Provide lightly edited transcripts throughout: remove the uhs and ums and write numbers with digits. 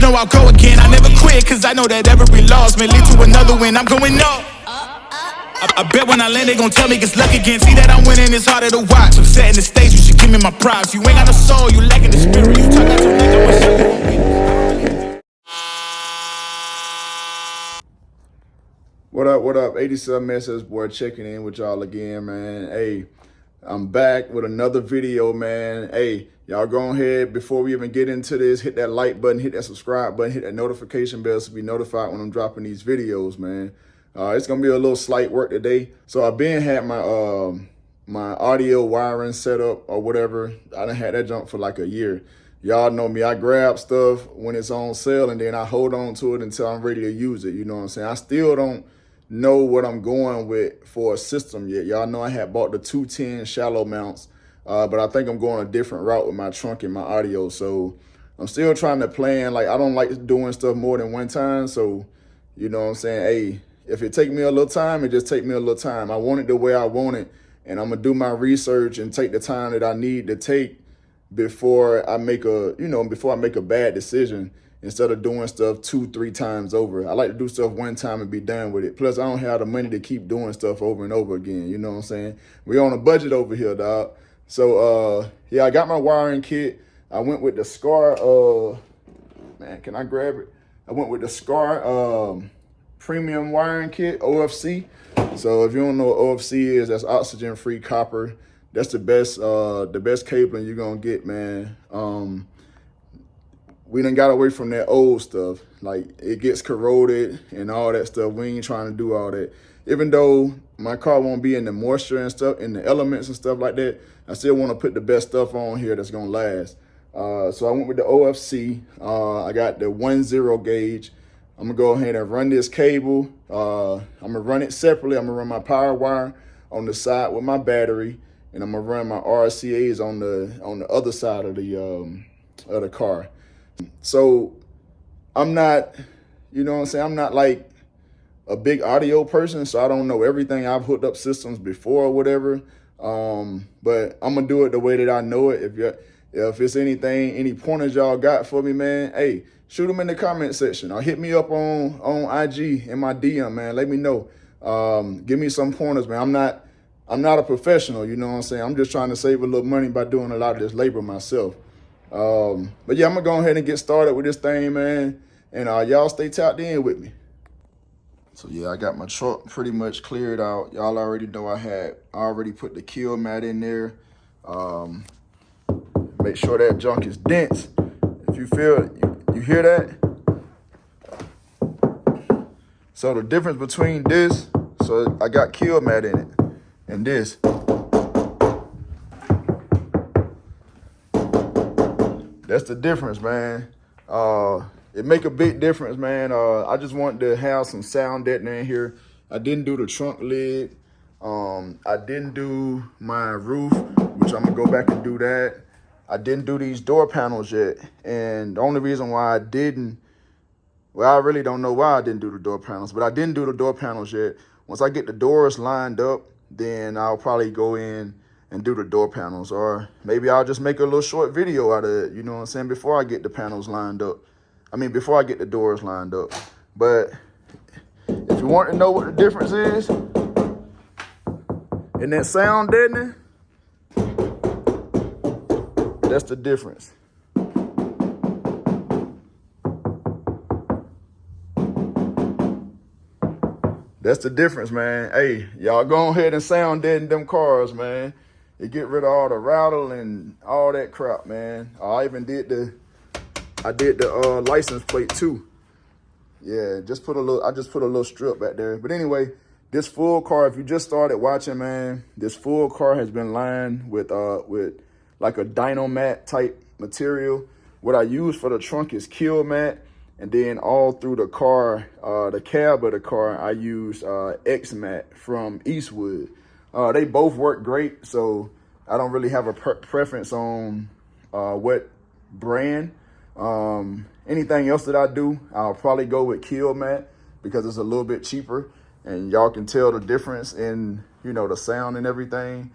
know I'll go again. I never quit, cause I know that every loss may lead to another win. I'm going up. I bet when I land, they gon' tell me it's luck again. See that I'm winning, it's harder to watch. I'm setting the stage, you should give me my props. You ain't got no soul, you lacking the spirit. You talk out your neck, I'ma show you won't win. What up, 87SS boy, checking in with y'all again, man. Hey, I'm back with another video, man. Hey, y'all go ahead, before we even get into this, hit that like button, hit that subscribe button, hit that notification bell to be notified when I'm dropping these videos, man. It's gonna be a little slight work today. So I've been had my my audio wiring set up or whatever. I done had that junk for like a year. Y'all know me, I grab stuff when it's on sale and then I hold on to it until I'm ready to use it. You know what I'm saying? I still don't know what I'm going with for a system yet. Y'all know I had bought the 210 shallow mounts, but I think I'm going a different route with my trunk and my audio. So I'm still trying to plan. Like, I don't like doing stuff more than one time. So, you know what I'm saying? Hey, if it take me a little time, it just take me a little time. I want it the way I want it, and I'm gonna do my research and take the time that I need to take before I make a bad decision, instead of doing stuff 2-3 times over. I like to do stuff one time and be done with it. Plus, I don't have the money to keep doing stuff over and over again. You know what I'm saying? We on a budget over here, dog. So, yeah, I got my wiring kit. I went with the SKAR, man, can I grab it? I went with the SKAR premium wiring kit, OFC. So if you don't know what OFC is, that's oxygen-free copper. That's the best cabling you're gonna get, man. We done got away from that old stuff. Like, it gets corroded and all that stuff. We ain't trying to do all that. Even though my car won't be in the moisture and stuff, in the elements and stuff like that, I still want to put the best stuff on here that's gonna last. So I went with the OFC. I got the 10 gauge. I'm gonna go ahead and run this cable. I'm gonna run it separately. I'm gonna run my power wire on the side with my battery, and I'm gonna run my RCAs on the other side of the car. So I'm not, you know what I'm saying, I'm not like a big audio person, so I don't know everything. I've hooked up systems before or whatever, but I'm gonna do it the way that I know it. If it's any pointers y'all got for me, man, hey, shoot them in the comment section or hit me up on IG in my DM, man. Let me know. Give me some pointers, man. I'm not a professional, you know what I'm saying? I'm just trying to save a little money by doing a lot of this labor myself. But yeah, I'm gonna go ahead and get started with this thing, man. And y'all stay tapped in with me. So yeah, I got my truck pretty much cleared out. Y'all already know I already put the kill mat in there. Make sure that junk is dense. If you feel, you hear that? So the difference between this, so I got kill mat in it, and this. That's the difference, man. It make a big difference, man. I just wanted to have some sound deadener in here. I didn't do the trunk lid. I didn't do my roof, which I'm gonna go back and do that. I didn't do these door panels yet. And the only reason why I didn't, well, I really don't know why I didn't do the door panels, but I didn't do the door panels yet. Once I get the doors lined up, then I'll probably go in and do the door panels, or maybe I'll just make a little short video out of it, you know what I'm saying, before I get the panels lined up. I mean, before I get the doors lined up. But if you want to know what the difference is in that sound deadening, that's the difference. That's the difference, man. Hey, y'all go ahead and sound deaden them cars, man. It get rid of all the rattle and all that crap, man. I even did the license plate too. Yeah, I just put a little strip back there. But anyway, this full car, if you just started watching, man, this full car has been lined with like a dyno mat type material. What I use for the trunk is kill mat, and then all through the car, the cab of the car, I use X mat from Eastwood. They both work great, so I don't really have a preference on what brand. Anything else that I do, I'll probably go with kill mat because it's a little bit cheaper, and y'all can tell the difference in, you know, the sound and everything.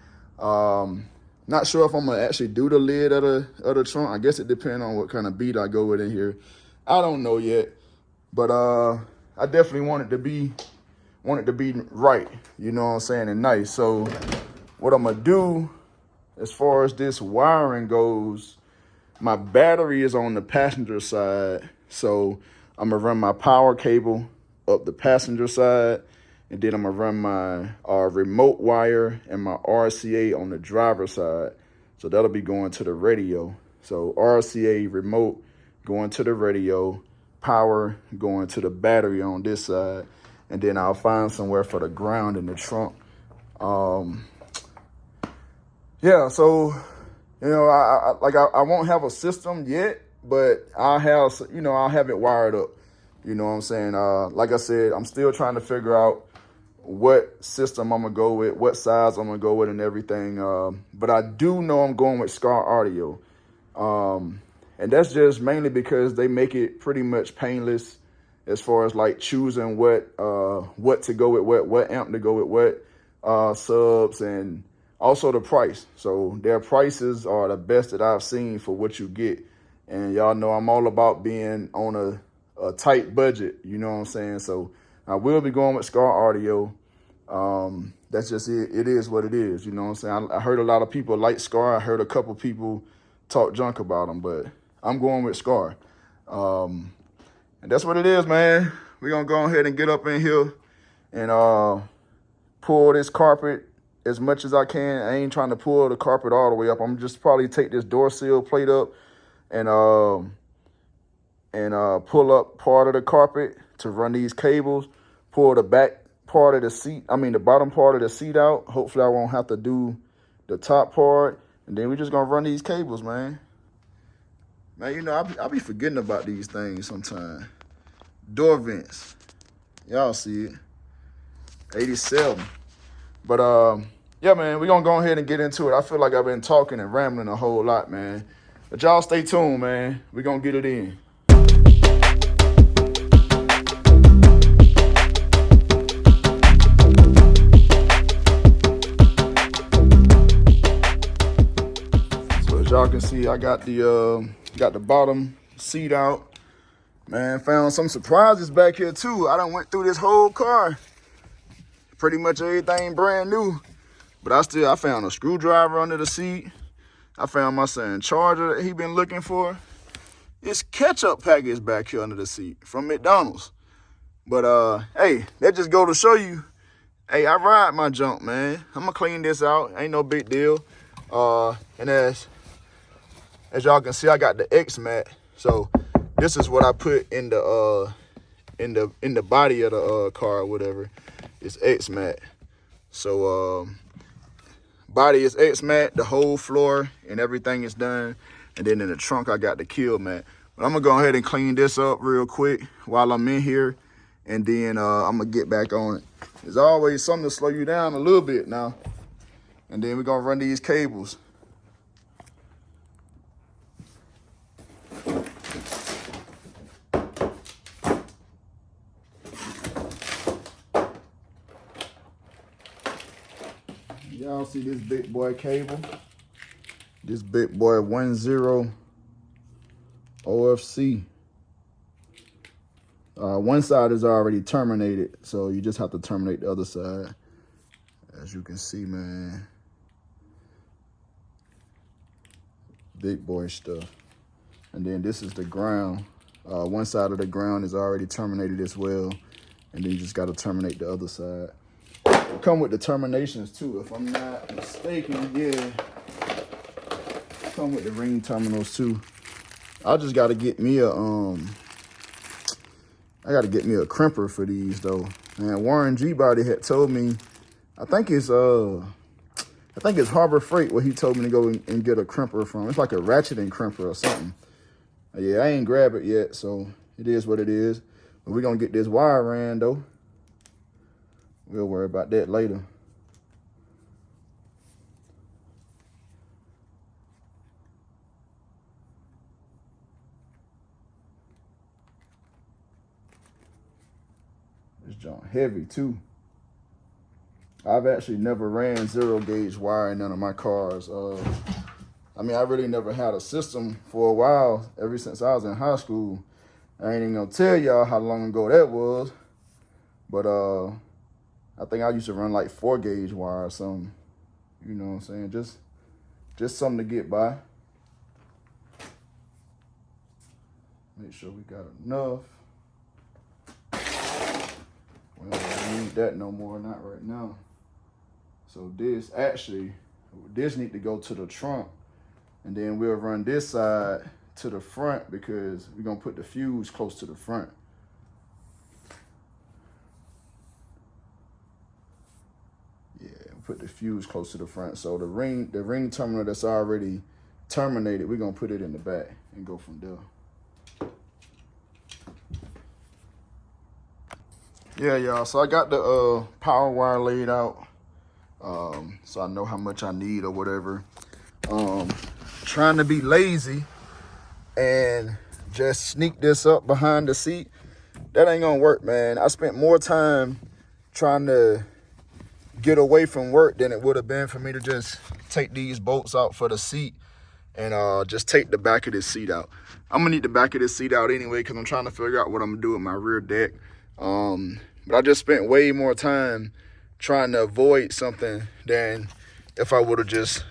Not sure if I'm gonna actually do the lid of the trunk. I guess it depends on what kind of beat I go with in here. I don't know yet, but I definitely want it to be right, you know what I'm saying, and nice. So what I'm gonna do as far as this wiring goes, my battery is on the passenger side, so I'm gonna run my power cable up the passenger side, and then I'm gonna run my remote wire and my RCA on the driver's side. So that'll be going to the radio. So RCA remote going to the radio, power going to the battery on this side, and then I'll find somewhere for the ground in the trunk. Yeah, so, you know, I won't have a system yet, but I'll have it wired up. You know what I'm saying? Like I said, I'm still trying to figure out what system I'm gonna go with, what size I'm gonna go with and everything. But I do know I'm going with SKAR audio. And that's just mainly because they make it pretty much painless as far as like choosing what to go with, what amp to go with, what subs, and also the price. So their prices are the best that I've seen for what you get. And y'all know I'm all about being on a tight budget, you know what I'm saying? So I will be going with SKAR audio. That's just it. It is what it is, you know what I'm saying? I heard a lot of people like SKAR. I heard a couple people talk junk about them, but I'm going with SKAR. And that's what it is, man. We're going to go ahead and get up in here and pull this carpet as much as I can. I ain't trying to pull the carpet all the way up. I'm just probably take this door seal plate up and pull up part of the carpet to run these cables, pull the back part of the seat, the bottom part of the seat out. Hopefully I won't have to do the top part. And then we're just going to run these cables, man. Man, you know, I be forgetting about these things sometimes. Door vents. Y'all see it. 87. But, yeah, man, we're going to go ahead and get into it. I feel like I've been talking and rambling a whole lot, man. But y'all stay tuned, man. We're going to get it in. So as y'all can see, I got the bottom seat out. Man, found some surprises back here too. I done went through this whole car. Pretty much everything brand new. But I found a screwdriver under the seat. I found my son charger that he been looking for. It's ketchup package back here under the seat from McDonald's. But hey, that just go to show you, hey, I ride my junk, man. I'm gonna clean this out. Ain't no big deal. And as y'all can see, I got the X mat. So this is what I put in the body of the car or whatever. It's X mat. So body is X mat, the whole floor and everything is done. And then in the trunk I got the kill mat. But I'm gonna go ahead and clean this up real quick while I'm in here, and then I'm gonna get back on it. There's always something to slow you down a little bit now. And then we're gonna run these cables. Y'all see this big boy cable? This big boy 10 OFC. One side is already terminated, so you just have to terminate the other side. As you can see, man. Big boy stuff. And then this is the ground. One side of the ground is already terminated as well. And then you just got to terminate the other side. Come with the terminations too, if I'm not mistaken. Yeah, come with the ring terminals too. I just got to get me a crimper for these though. And Warren Gbody had told me, I think it's Harbor Freight where he told me to go and get a crimper from. It's like a ratcheting crimper or something. Yeah, I ain't grabbed it yet, so it is what it is. But we're gonna get this wire ran though. We'll worry about that later. This junk heavy too. I've actually never ran 0 gauge wire in none of my cars. I really never had a system for a while, ever since I was in high school. I ain't even gonna tell y'all how long ago that was, but I think I used to run like 4-gauge wire or something. You know what I'm saying? Just something to get by. Make sure we got enough. Well, I don't need that no more, not right now. So this need to go to the trunk, and then we'll run this side to the front because we're gonna put the fuse close to the front. Yeah, put the fuse close to the front. So the ring terminal that's already terminated, we're gonna put it in the back and go from there. Yeah, y'all, so I got the power wire laid out, so I know how much I need or whatever. Trying to be lazy and just sneak this up behind the seat, that ain't gonna work, man. I spent more time trying to get away from work than it would have been for me to just take these bolts out for the seat and just take the back of this seat out. I'm gonna need the back of this seat out anyway because I'm trying to figure out what I'm gonna do with my rear deck. But I just spent way more time trying to avoid something than if I would have just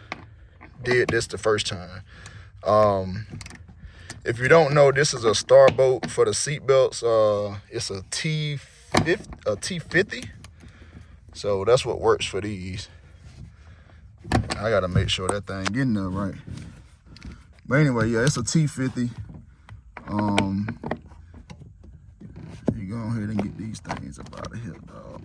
did this the first time. If you don't know, this is a SKAR bolt for the seat belts. It's a T50. So that's what works for these. I gotta make sure that thing getting there right. But anyway, yeah, it's a T50. You go ahead and get these things up out of here, dog.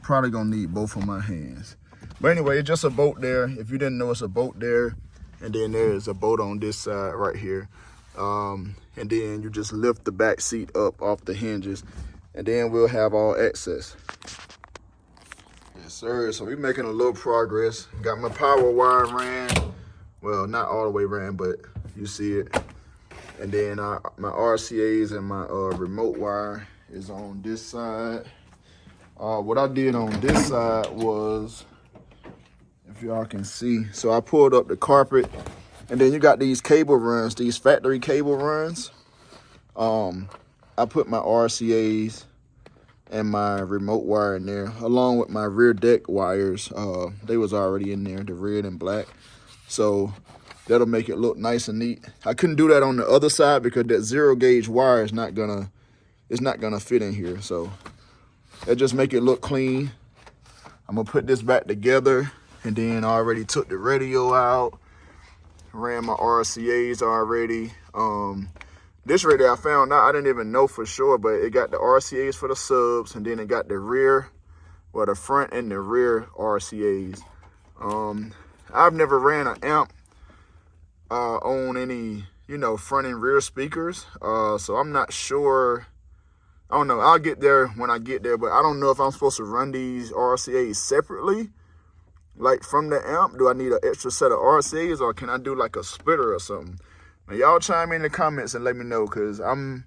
Probably gonna need both of my hands. But anyway, it's just a bolt there. If you didn't know, it's a bolt there. And then there's a bolt on this side right here. And then you just lift the back seat up off the hinges. And then we'll have all access. Yes, sir. So we're making a little progress. Got my power wire ran. Well, not all the way ran, but you see it. And then my RCAs and my remote wire is on this side. What I did on this side was, if y'all can see, so I pulled up the carpet, and then you got these cable runs, these factory cable runs. I put my RCAs and my remote wire in there, along with my rear deck wires. They was already in there, the red and black. So that'll make it look nice and neat. I couldn't do that on the other side because that 0-gauge wire is not gonna fit in here. So that just make it look clean. I'm gonna put this back together, and then I already took the radio out, ran my RCAs already. This radio I found out, I didn't even know for sure, but it got the RCAs for the subs, and then it got the rear, well, the front and the rear RCAs. I've never ran an amp on any, front and rear speakers. So I'm not sure. I don't know. I'll get there when I get there, but I don't know if I'm supposed to run these RCAs separately, like from the amp. Do I need an extra set of RCAs, or can I do like a splitter or something? Now, y'all chime in the comments and let me know, because I'm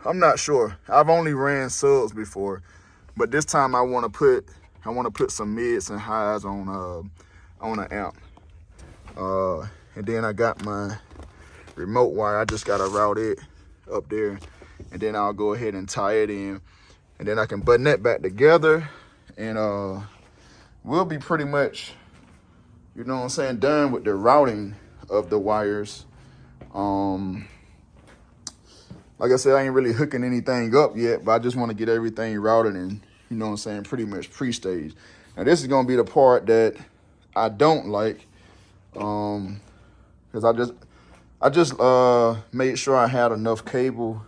not sure. I've only ran subs before, but this time I want to put some mids and highs on an amp. And then I got my remote wire. I just gotta route it up there, and then I'll go ahead and tie it in, and then I can button that back together, and we'll be pretty much, done with the routing of the wires. Like I said, I ain't really hooking anything up yet, but I just want to get everything routed and, pretty much pre-staged. Now this is gonna be the part that I don't like, because I just made sure I had enough cable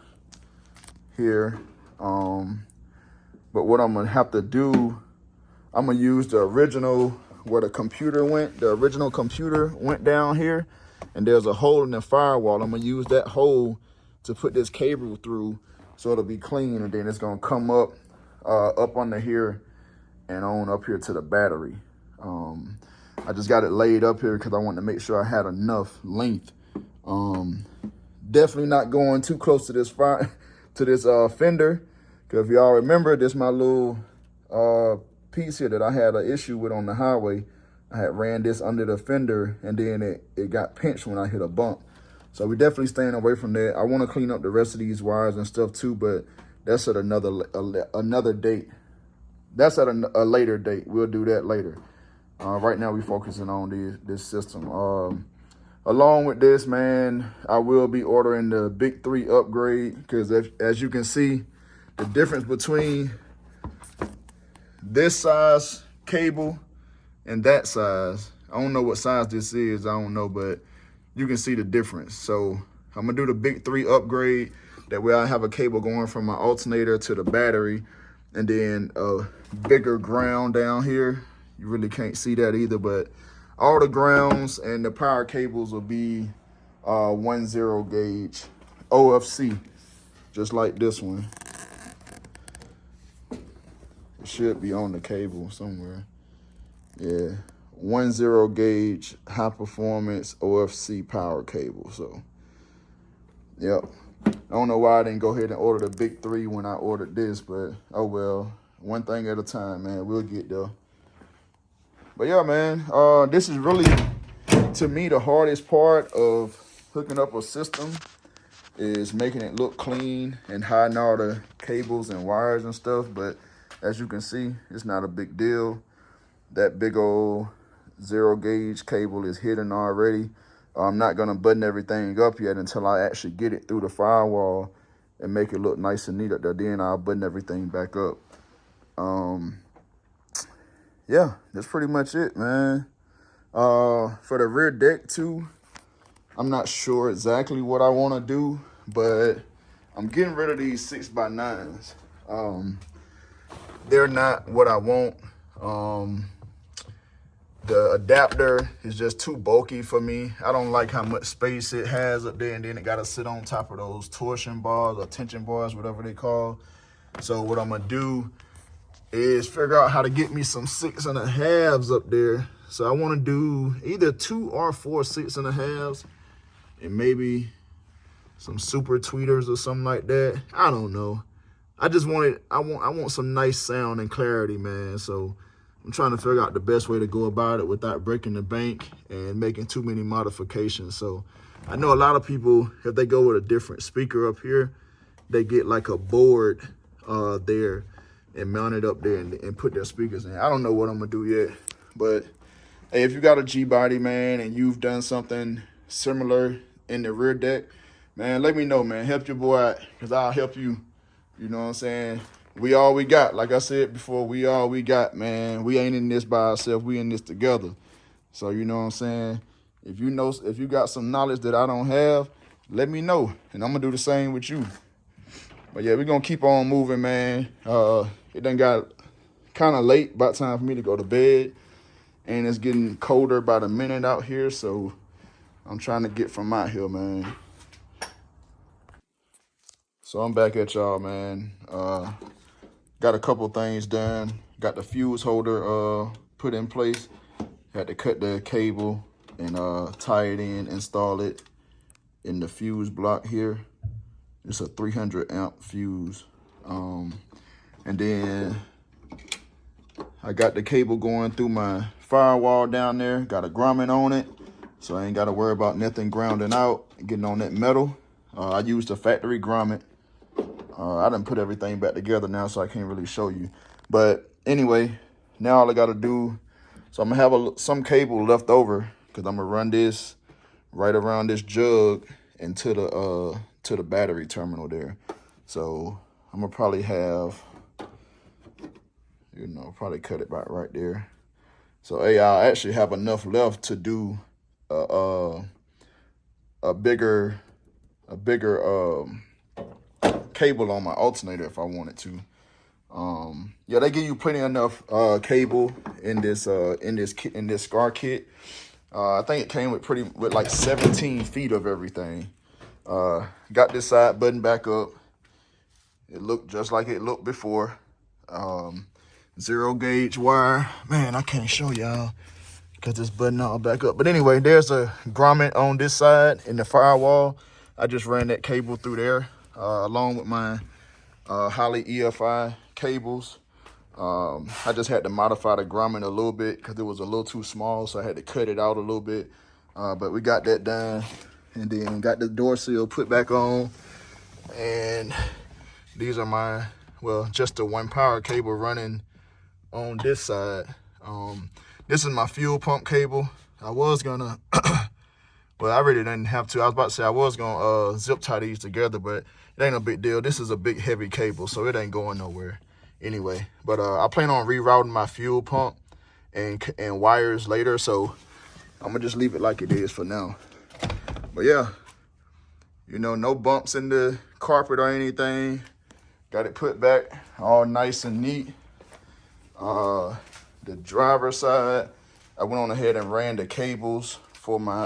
here. But what I'm gonna have to do, I'm gonna use the original where the computer went. The original computer went down here, and there's a hole in the firewall. I'm gonna use that hole to put this cable through, so it'll be clean, and then it's gonna come up under here and on up here to the battery. I just got it laid up here because I wanted to make sure I had enough length. Definitely not going too close to this fender, because if y'all remember, this my little piece here that I had an issue with on the highway. I had ran this under the fender, and then it got pinched when I hit a bump. So we definitely staying away from that. I want to clean up the rest of these wires and stuff too, but that's at another date. That's at a later date. We'll do that later. Right now, we're focusing on this system. Along with this, man, I will be ordering the Big 3 upgrade, because as you can see, the difference between this size cable and that size, I don't know what size this is, I don't know, but you can see the difference. So I'm gonna do the Big 3 upgrade. That way I have a cable going from my alternator to the battery, and then a bigger ground down here. You really can't see that either, but all the grounds and the power cables will be 10 gauge OFC, just like this one. It should be on the cable somewhere. Yeah, 10 gauge high performance OFC power cable. So, yep. I don't know why I didn't go ahead and order the Big 3 when I ordered this, but oh well. One thing at a time, man. We'll get there. But yeah, man, this is really, to me, the hardest part of hooking up a system is making it look clean and hiding all the cables and wires and stuff. But as you can see, it's not a big deal. That big old 0 gauge cable is hidden already. I'm not gonna button everything up yet until I actually get it through the firewall and make it look nice and neat up there. Then I'll button everything back up. Yeah, that's pretty much it, man. For the rear deck too, I'm not sure exactly what I want to do, but I'm getting rid of these 6x9s. They're not what I want. The adapter is just too bulky for me. I don't like how much space it has up there, and then it got to sit on top of those torsion bars or tension bars, whatever they call. So what I'm gonna do is figure out how to get me some 6.5s up there. So I want to do either 2 or 4 6.5s, and maybe some super tweeters or something like that. I don't know. I just wanted, I want some nice sound and clarity, man. So I'm trying to figure out the best way to go about it without breaking the bank and making too many modifications. So I know a lot of people, if they go with a different speaker up here, they get like a board there and mount it up there and put their speakers in. I don't know what I'm gonna do yet, but hey, if you got a Gbody, man, and you've done something similar in the rear deck, man, let me know, man. Help your boy out, because I'll help you. You know what I'm saying? We all we got. Like I said before, we all we got, man. We ain't in this by ourselves. We in this together. So, you know what I'm saying? If you got some knowledge that I don't have, let me know, and I'm gonna do the same with you. But yeah, we're gonna keep on moving, man. It done got kind of late, about time for me to go to bed, and it's getting colder by the minute out here, so I'm trying to get from out here, man. So I'm back at y'all, man. Got a couple things done. Got the fuse holder put in place. Had to cut the cable and tie it in, install it in the fuse block here. It's a 300 amp fuse. And then I got the cable going through my firewall down there. Got a grommet on it, so I ain't got to worry about nothing grounding out and getting on that metal. I used a factory grommet. I done put everything back together now, so I can't really show you. But anyway, now all I got to do, so I'm going to have some cable left over, because I'm going to run this right around this jug into the battery terminal there. So I'm going to probably have, probably cut it about right there. So hey, I actually have enough left to do a bigger cable on my alternator if I wanted to. Yeah, they give you plenty enough cable in this SKAR kit. I think it came with like 17 feet of everything. Got this side button back up. It looked just like it looked before. 0 gauge wire. Man, I can't show y'all because this button all back up. But anyway, there's a grommet on this side in the firewall. I just ran that cable through there along with my Holly EFI cables. I just had to modify the grommet a little bit because it was a little too small, so I had to cut it out a little bit. But we got that done, and then got the door seal put back on. And these are my, well, just the one power cable running on this side. This is my fuel pump cable. I was gonna, well, I really didn't have to. I was about to say I was gonna zip tie these together, but it ain't a big deal. This is a big heavy cable, so it ain't going nowhere anyway. But I plan on rerouting my fuel pump and wires later, so I'm gonna just leave it like it is for now. But yeah, you know, no bumps in the carpet or anything. Got it put back all nice and neat. The driver's side, I went on ahead and ran the cables for my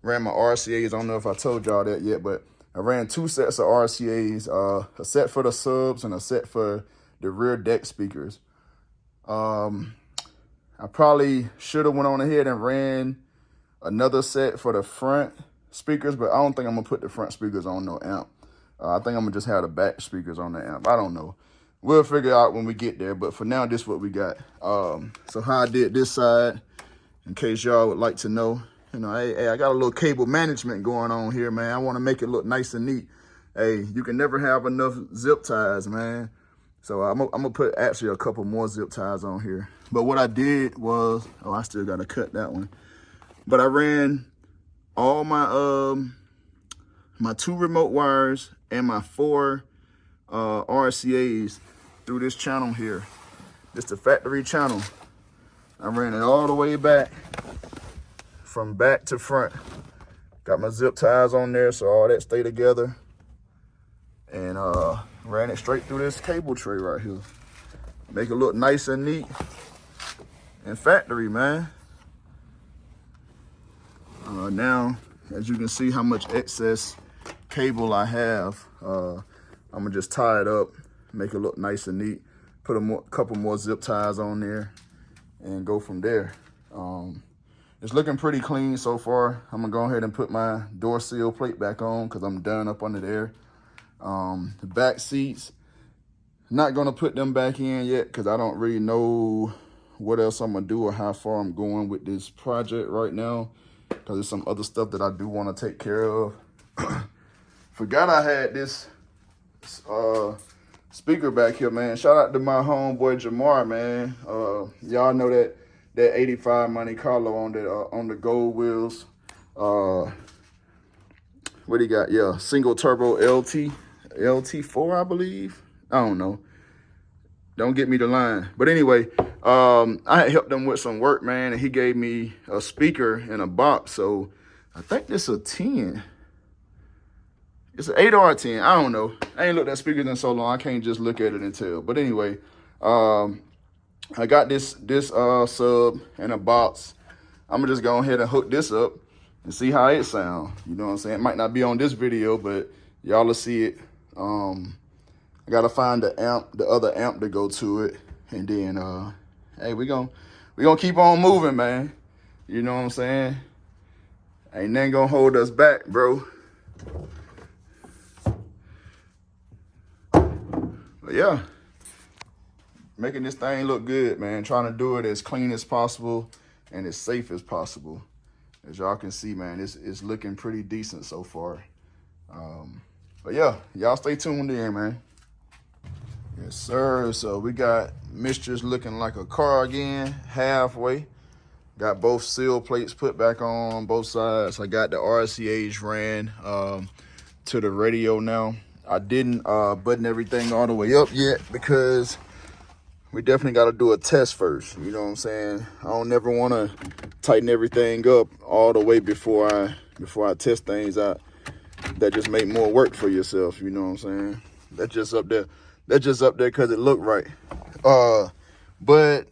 ran my RCAs. I don't know if I told y'all that yet, but I ran 2 sets of RCAs, a set for the subs and a set for the rear deck speakers. I probably should have went on ahead and ran another set for the front speakers, but I don't think I'm gonna put the front speakers on no amp. I think I'm gonna just have the back speakers on the amp. I don't know. We'll figure out when we get there, but for now, this is what we got. So how I did this side, in case y'all would like to know, you know, hey, I got a little cable management going on here, man. I want to make it look nice and neat. Hey, you can never have enough zip ties, man. So I'm gonna put actually a couple more zip ties on here. But what I did was, oh, I still gotta cut that one. But I ran all my my 2 remote wires and my 4 RCAs through this channel here. This the factory channel. I ran it all the way back, from back to front. Got my zip ties on there so all that stay together. And ran it straight through this cable tray right here. Make it look nice and neat and factory, man. Now, as you can see how much excess cable I have, I'm gonna just tie it up, make it look nice and neat, put a couple more zip ties on there, and go from there. It's looking pretty clean so far. I'm gonna go ahead and put my door seal plate back on because I'm done up under there. The back seats, not gonna put them back in yet because I don't really know what else I'm gonna do or how far I'm going with this project right now, because there's some other stuff that I do want to take care of. Forgot I had this speaker back here, man. Shout out to my homeboy Jamar, man. Y'all know that 85 Monte Carlo on the gold wheels. What do you got? Yeah, single turbo LT4, I believe. I don't know. Don't get me the line. But anyway, I had helped him with some work, man, and he gave me a speaker and a box. So I think this is a 10. It's an 8 or a 10. I don't know. I ain't looked at speakers in so long. I can't just look at it and tell. But anyway, I got this sub and a box. I'm gonna just go ahead and hook this up and see how it sounds. You know what I'm saying? It might not be on this video, but y'all will see it. I gotta find the other amp to go to it, and then hey, we gonna keep on moving, man. You know what I'm saying? Ain't nothing gonna hold us back, bro. But yeah, making this thing look good, man. Trying to do it as clean as possible and as safe as possible. As y'all can see, man, it's looking pretty decent so far. But yeah, y'all stay tuned in, man. Yes, sir. So we got Mistress looking like a car again, halfway. Got both seal plates put back on both sides. I got the RCAs ran to the radio now. I didn't button everything all the way up yet because we definitely got to do a test first. You know what I'm saying? I don't never want to tighten everything up all the way before I test things out. That just make more work for yourself. You know what I'm saying? That's just up there. That's just up there because it looked right. But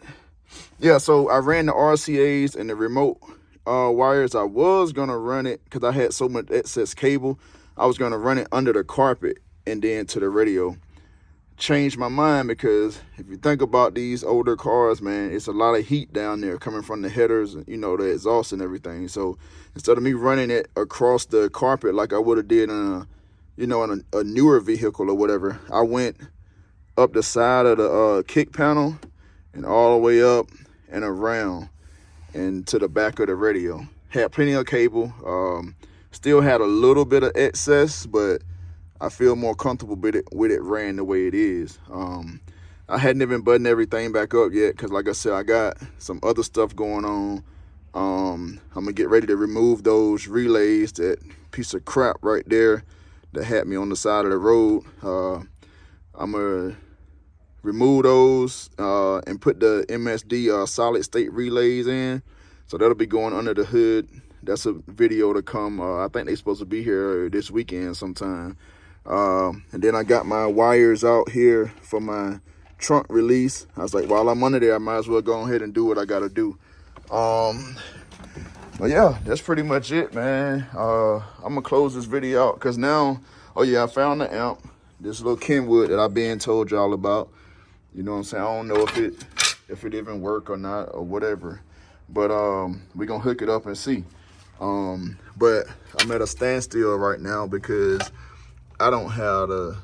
yeah, so I ran the RCAs and the remote wires. I was gonna run it because I had so much excess cable. I was gonna run it under the carpet and then to the radio. Changed my mind because if you think about these older cars, man, it's a lot of heat down there coming from the headers, you know, the exhaust and everything. So instead of me running it across the carpet like I would have did in a newer vehicle or whatever, I went up the side of the kick panel and all the way up and around and to the back of the radio. Had plenty of cable. Still had a little bit of excess, but I feel more comfortable with it ran the way it is. I hadn't even buttoned everything back up yet because, like I said, I got some other stuff going on. I'm gonna get ready to remove those relays, that piece of crap right there that had me on the side of the road. I'm gonna remove those and put the MSD solid state relays in. So that'll be going under the hood. That's a video to come. I think they're supposed to be here this weekend sometime. And then I got my wires out here for my trunk release. I was like, while I'm under there, I might as well go ahead and do what I gotta do. But yeah, that's pretty much it, man. I'm gonna close this video out because now, oh yeah, I found the amp, this little Kenwood that I've been told y'all about. You know what I'm saying? I don't know if it even work or not or whatever, but we gonna hook it up and see. But I'm at a standstill right now because I don't have the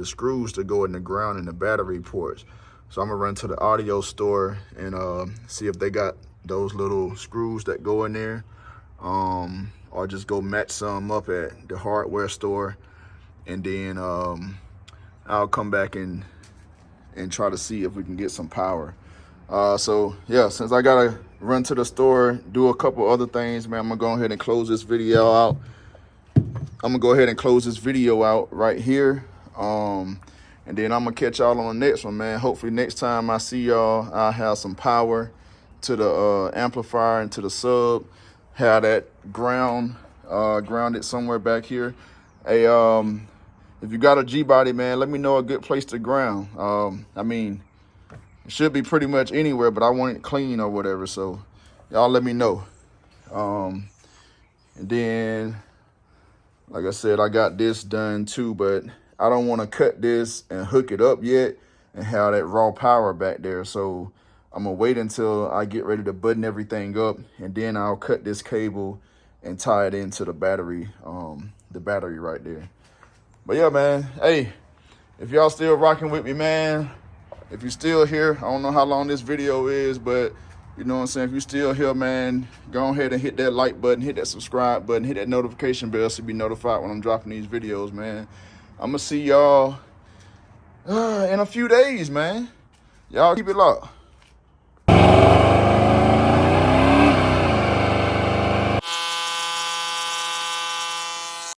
screws to go in the ground in the battery ports. So I'm gonna run to the audio store and see if they got those little screws that go in there, or just go match some up at the hardware store, and then I'll come back and try to see if we can get some power. So yeah, since I gotta run to the store, do a couple other things, man, I'm gonna go ahead and close this video out. I'm gonna go ahead and close this video out right here. And then I'm gonna catch y'all on the next one, man. Hopefully next time I see y'all, I'll have some power to the amplifier and to the sub. Have that grounded somewhere back here. Hey, if you got a Gbody, man, let me know a good place to ground. I mean, it should be pretty much anywhere, but I want it clean or whatever. So y'all let me know. And then, like I said, I got this done too, but I don't want to cut this and hook it up yet and have that raw power back there. So I'm gonna wait until I get ready to button everything up, and then I'll cut this cable and tie it into the battery right there. But yeah, man, hey, if y'all still rocking with me, man, if you're still here, I don't know how long this video is, but you know what I'm saying, if you're still here, man, go ahead and hit that like button, hit that subscribe button, hit that notification bell so you be notified when I'm dropping these videos, man. I'm gonna see y'all in a few days, man. Y'all keep it locked.